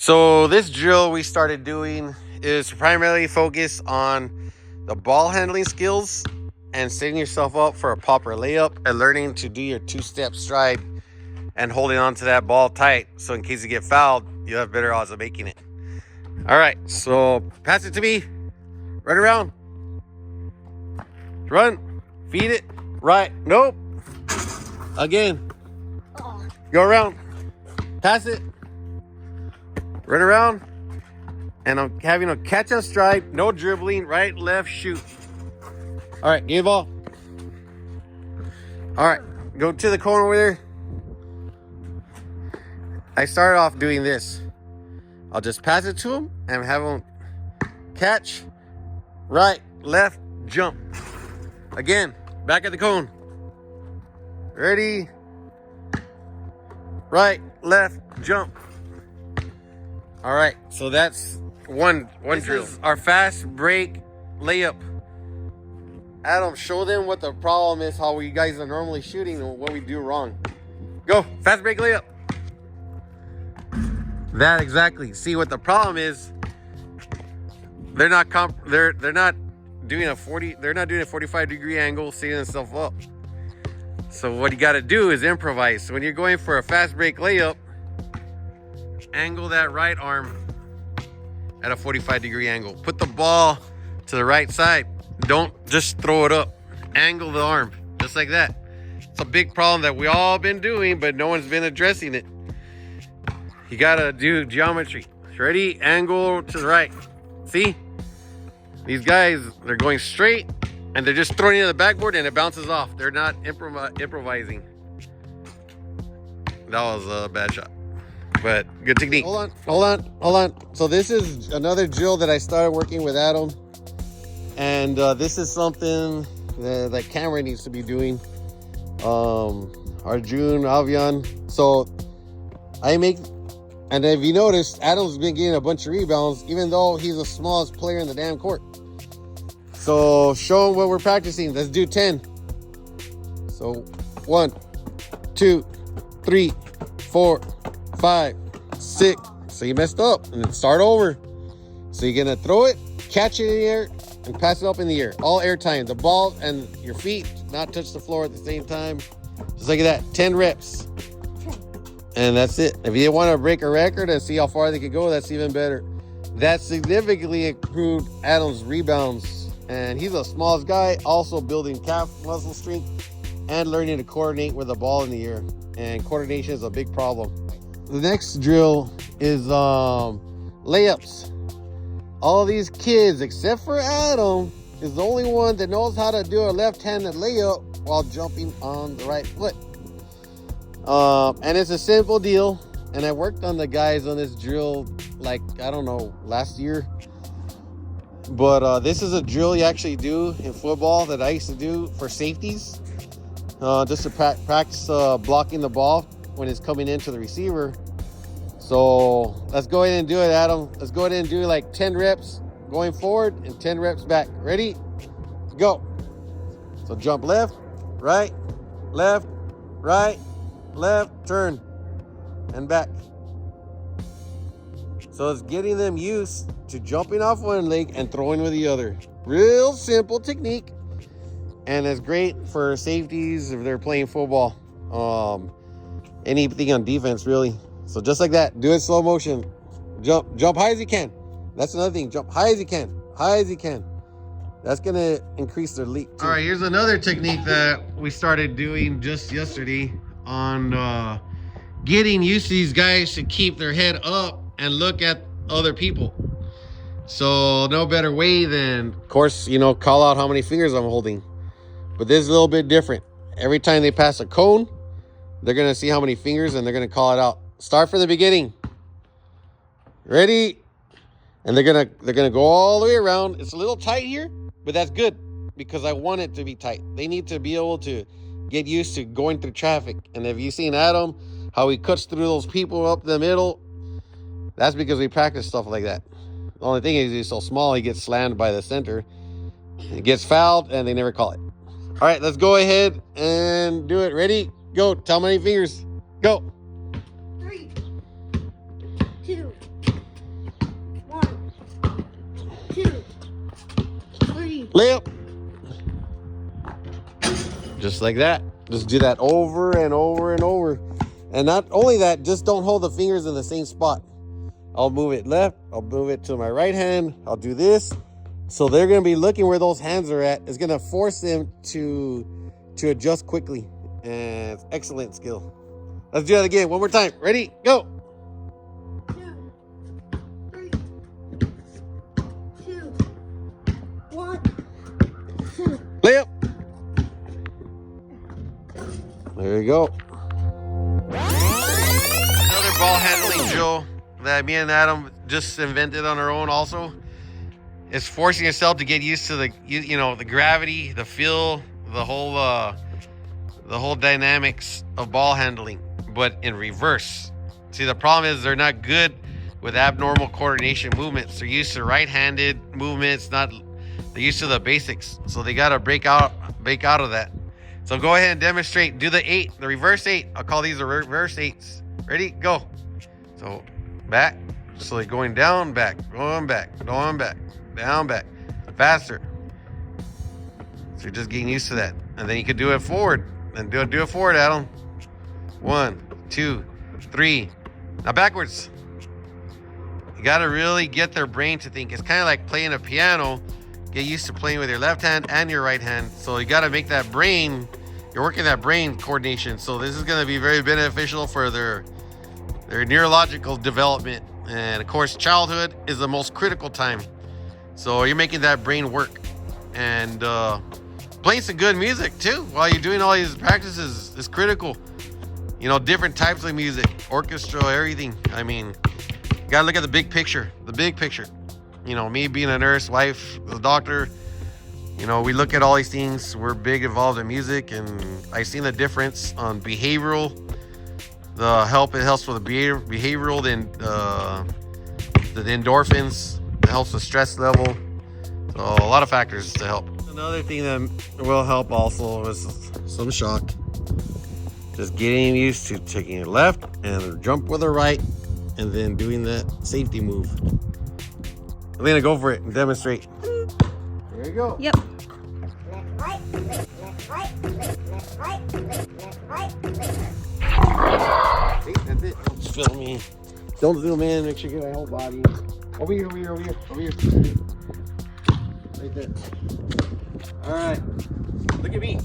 So this drill we started doing is primarily focused on the ball handling skills and setting yourself up for a proper layup and learning to do your two-step stride and holding on to that ball tight so in case you get fouled, you have better odds of making it. All right, so pass it to me. Run around. Run. Feed it. Right. Nope. Again. Go around. Pass it. Run around. And I'm having a catch-up stride. No dribbling. Right, left, shoot. All right, give the ball. All right, go to the corner over there. I started off doing this. I'll just pass it to him and have him catch, right, left, jump. Again, back at the cone. Ready, right, left, jump. All right, so that's one drill. Our fast break layup. Adam, show them what the problem is, how you guys are normally shooting and what we do wrong. Go, fast break layup. That exactly. See what the problem is? They're not doing a 45-degree angle, setting themselves up. So what you got to do is improvise. So when you're going for a fast break layup, angle that right arm at a 45-degree angle. Put the ball to the right side. Don't just throw it up. Angle the arm, just like that. It's a big problem that we all been doing, but no one's been addressing it. You gotta do geometry. Ready? Angle to the right. See? These guys, they're going straight and they're just throwing it to the backboard and it bounces off. They're not improvising. That was a bad shot, but good technique. Hold on. So this is another drill that I started working with Adam. And this is something that Cameron needs to be doing. Arjun, Avian. So and if you notice, Adam's been getting a bunch of rebounds, even though he's the smallest player in the damn court. So show him what we're practicing. Let's do 10. So 1, 2, 3, 4, 5, 6. So you messed up and then start over. So you're gonna throw it, catch it in the air, and pass it up in the air. All air time. The ball and your feet not touch the floor at the same time. Just like that. 10 reps. And that's it. If you want to break a record and see how far they could go, that's even better. That significantly improved Adam's rebounds. And he's the smallest guy, also building calf muscle strength and learning to coordinate with the ball in the air. And coordination is a big problem. The next drill is layups. All these kids, except for Adam, is the only one that knows how to do a left-handed layup while jumping on the right foot. And it's a simple deal. And I worked on the guys on this drill, like, I don't know, last year. But this is a drill you actually do in football that I used to do for safeties. Just to practice blocking the ball when it's coming into the receiver. So let's go ahead and do it, Adam. Let's go ahead and do like 10 reps going forward and 10 reps back. Ready? Go. So jump left, right, left, turn, and back. So it's getting them used to jumping off one leg and throwing with the other. Real simple technique. And it's great for safeties if they're playing football. Anything on defense, really. So just like that, do it slow motion. Jump high as you can. That's another thing. Jump high as you can. High as you can. That's going to increase their leap too. All right, here's another technique that we started doing just yesterday on getting used to these guys to keep their head up and look at other people. So no better way than, of course, call out how many fingers I'm holding. But this is a little bit different. Every time they pass a cone, they're going to see how many fingers and they're going to call it out. Start from the beginning. Ready? And they're gonna go all the way around. It's a little tight here, but that's good because I want it to be tight. They need to be able to get used to going through traffic. And if you've seen Adam, how he cuts through those people up the middle, that's because we practice stuff like that. The only thing is he's so small, he gets slammed by the center. He gets fouled, and they never call it. All right, let's go ahead and do it. Ready? Go. Tell how many fingers. Go. 3, 2, layup. Just like that. Just do that over and over and over. And not only that, just don't hold the fingers in the same spot. I'll move it left. I'll move it to my right hand. I'll do this. So they're going to be looking where those hands are at. It's going to force them to adjust quickly. And it's excellent skill. Let's do that again. One more time. Ready? Go. 2, 3, 2, 1, 2. Layup. There you go. Another ball handling drill that me and Adam just invented on our own also is forcing yourself to get used to the the gravity, the feel, the whole dynamics of ball handling, but in reverse. See, the problem is they're not good with abnormal coordination movements. They're used to right-handed movements, they're used to the basics. So they gotta break out of that. So go ahead and demonstrate. Do the 8, the reverse 8. I'll call these the reverse 8s. Ready? Go. So back, slowly going down, back, going back, down, back, faster. So you're just getting used to that. And then you can do it forward. And do it forward, Adam. 1, 2, 3. Now backwards. You got to really get their brain to think. It's kind of like playing a piano. Get used to playing with your left hand and your right hand. So you got to make that brain, you're working that brain coordination. So this is going to be very beneficial for their neurological development. And of course, childhood is the most critical time. So you're making that brain work. And playing some good music too while you're doing all these practices is critical. You know, different types of music, orchestra, everything. I mean, you gotta look at the big picture. You know, me being a nurse, wife, a doctor, you know, we look at all these things. We're big involved in music, and I've seen the difference on behavioral. The help it helps with the behavioral, then the endorphins. It helps with stress level. So a lot of factors to help. Another thing that will help also is some shock. Just getting used to taking it left and jump with the right, and then doing that safety move. I'm gonna go for it and demonstrate. There you go. Yep. Left, right, left, right, left, right, left, right. See, that's it. Don't film me. Don't zoom in. Make sure you get my whole body. Over here. Right there. All right. Look at me.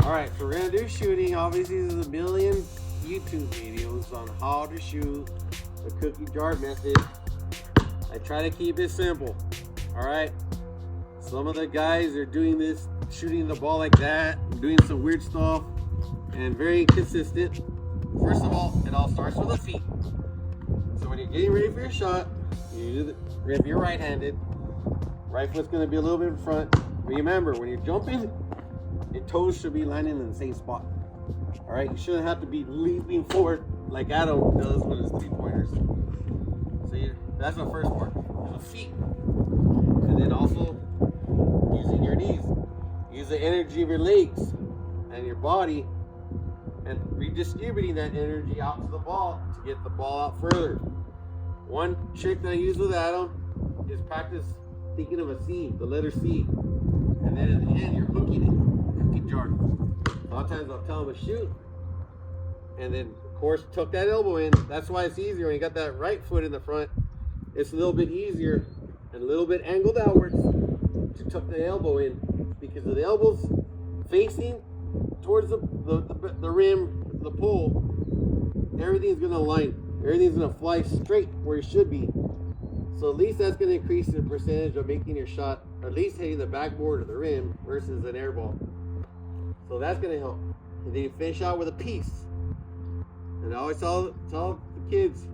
All right, so we're gonna do shooting. Obviously, there's a million YouTube videos on how to shoot the cookie jar method. I try to keep it simple. All right. Some of the guys are doing this, shooting the ball like that, doing some weird stuff, and very inconsistent. First of all, it all starts with the feet. So when you're getting ready for your shot, if you're right-handed, right foot's gonna be a little bit in front. Remember, when you're jumping, your toes should be landing in the same spot. All right, you shouldn't have to be leaping forward like Adam does with his 3-pointers. So that's the first part, the feet. And then also using your knees. Use the energy of your legs and your body, and redistributing that energy out to the ball to get the ball out further. One trick that I use with Adam is practice thinking of a C, the letter C. And then at the end, you're hooking it, cookie jar. A lot of times I'll tell him to shoot. And then, of course, tuck that elbow in. That's why it's easier when you got that right foot in the front. It's a little bit easier and a little bit angled outwards to tuck the elbow in, because of the elbows facing towards the rim, the pole, everything's going to align. Everything's going to fly straight where it should be. So at least that's going to increase the percentage of making your shot, or at least hitting the backboard or the rim versus an air ball. So that's going to help. And then you finish out with a piece. And I always tell the kids,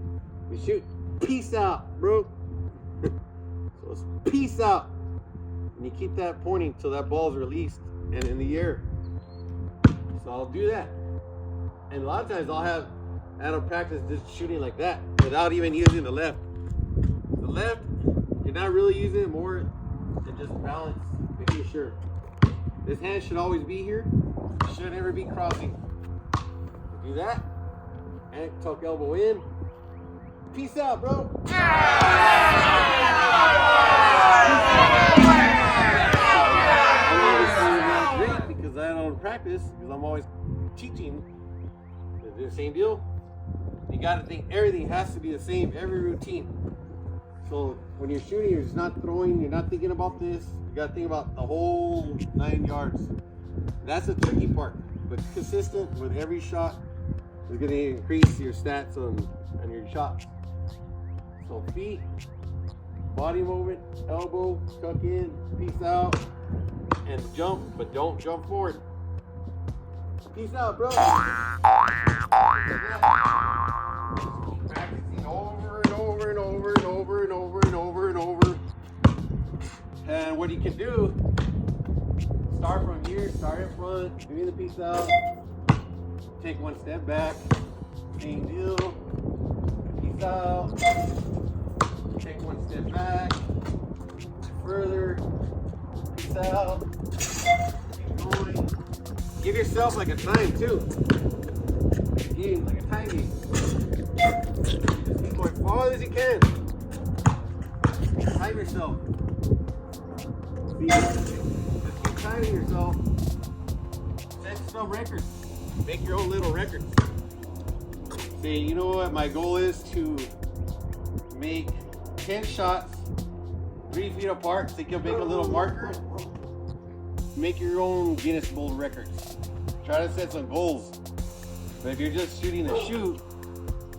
we shoot peace out, bro. So it's peace out. And you keep that pointing till that ball's released and in the air. So I'll do that. And a lot of times I'll have Adam practice just shooting like that without even using the left. The left, you're not really using it more than just balance, making sure. This hand should always be here. It should never be crossing. Do that. And tuck elbow in. Peace out, bro. this because I'm always teaching the same deal. You got to think everything has to be the same, every routine. So when you're shooting, you're just not throwing, you're not thinking about this. You got to think about the whole 9 yards. That's the tricky part, but consistent with every shot is going to increase your stats on your shots. So feet, body movement, elbow, tuck in, peace out, and jump, but don't jump forward. Peace out, bro. Practicing over and over and over and over and over and over and over. And what you can do, start from here, start in front, doing the peace out, take one step back, same deal, peace out, take one step back, further, peace out, keep going. Give yourself like a time too. Game, like a time game. Just keep going far as you can. Time yourself. See, just keep timing yourself. Set some records. Make your own little records. Say, you know what, my goal is to make 10 shots 3 feet apart. So you can make a little marker. Make your own Guinness World Records. Try to set some goals. But if you're just shooting to shoot,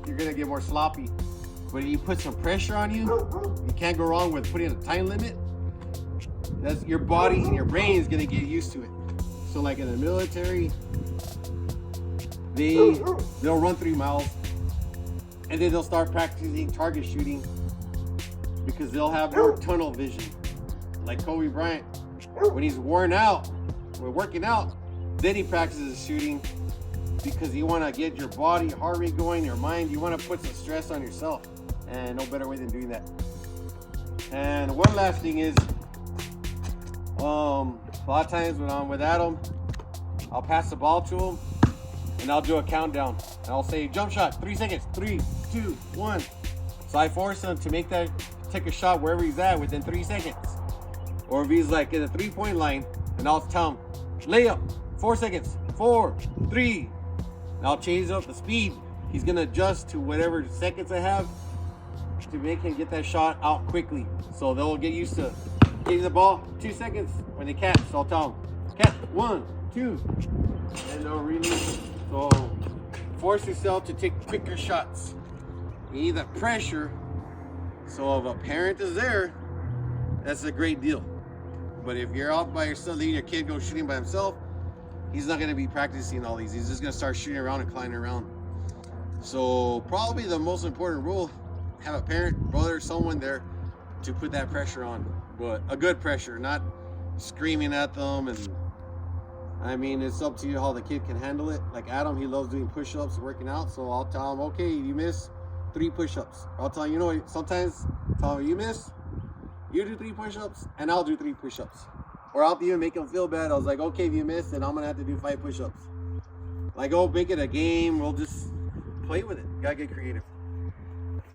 you're gonna get more sloppy. But if you put some pressure on you, you can't go wrong with putting a time limit. That's your body and your brain is gonna get used to it. So like in the military, they'll run 3 miles and then they'll start practicing target shooting because they'll have more tunnel vision. Like Kobe Bryant, when he's worn out, when working out, then he practices shooting because you want to get your body, heart rate going, your mind. You want to put some stress on yourself, and no better way than doing that. And one last thing is, a lot of times when I'm with Adam, I'll pass the ball to him, and I'll do a countdown, and I'll say jump shot, 3 seconds, 3, 2, 1. So I force him to take a shot wherever he's at within 3 seconds. Or if he's like in the 3-point line, and I'll tell him, layup, 4 seconds, 4, 3. And I'll change up the speed. He's gonna adjust to whatever seconds I have to make him get that shot out quickly. So they'll get used to getting the ball 2 seconds when they catch. So I'll tell them, catch, 1, 2, and they'll release. So force yourself to take quicker shots. You need that pressure. So if a parent is there, that's a great deal. But if you're out by yourself, leaving your kid go shooting by himself, he's not going to be practicing all these. He's just going to start shooting around and climbing around. So probably the most important rule, have a parent, brother, someone there to put that pressure on. But a good pressure, not screaming at them. And I mean, it's up to you how the kid can handle it. Like Adam, he loves doing push-ups, working out. So I'll tell him, okay, you miss 3 push-ups. I'll tell him, you know, sometimes tell him, you miss, you do 3 push-ups, and I'll do 3 push-ups. Or I'll even make him feel bad. I was like, okay, if you miss, then I'm gonna have to do 5 push-ups. Like, oh, make it a game. We'll just play with it. Gotta get creative.